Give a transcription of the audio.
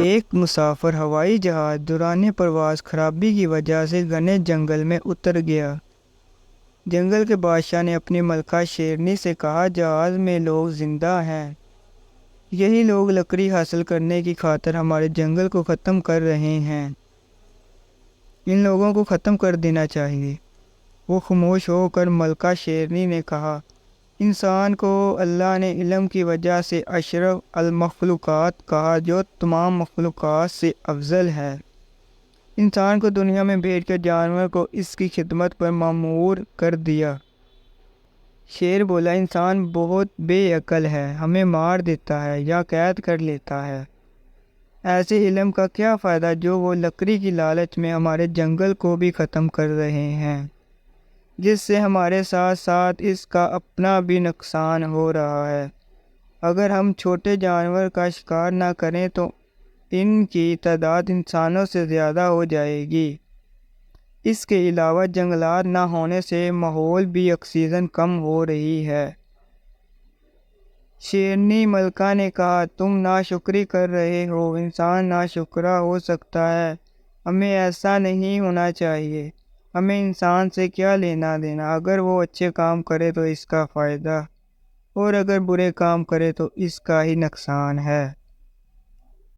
ایک مسافر ہوائی جہاز دوران پرواز خرابی کی وجہ سے گھنے جنگل میں اتر گیا۔ جنگل کے بادشاہ نے اپنی ملکہ شیرنی سے کہا، جہاز میں لوگ زندہ ہیں۔ یہی لوگ لکڑی حاصل کرنے کی خاطر ہمارے جنگل کو ختم کر رہے ہیں۔ ان لوگوں کو ختم کر دینا چاہیے۔ وہ خاموش ہو کر ملکہ شیرنی نے کہا، انسان کو اللہ نے علم کی وجہ سے اشرف المخلوقات کہا، جو تمام مخلوقات سے افضل ہے۔ انسان کو دنیا میں بھیج کر جانور کو اس کی خدمت پر مأمور کر دیا۔ شیر بولا، انسان بہت بے عقل ہے، ہمیں مار دیتا ہے یا قید کر لیتا ہے۔ ایسے علم کا کیا فائدہ جو وہ لکڑی کی لالچ میں ہمارے جنگل کو بھی ختم کر رہے ہیں، جس سے ہمارے ساتھ ساتھ اس کا اپنا بھی نقصان ہو رہا ہے۔ اگر ہم چھوٹے جانور کا شکار نہ کریں تو ان کی تعداد انسانوں سے زیادہ ہو جائے گی۔ اس کے علاوہ جنگلات نہ ہونے سے ماحول بھی آکسیجن کم ہو رہی ہے۔ شیرنی ملکہ نے کہا، تم ناشکری کر رہے ہو، انسان ناشکرا ہو سکتا ہے، ہمیں ایسا نہیں ہونا چاہیے۔ ہمیں انسان سے کیا لینا دینا؟ اگر وہ اچھے کام کرے تو اس کا فائدہ، اور اگر برے کام کرے تو اس کا ہی نقصان ہے۔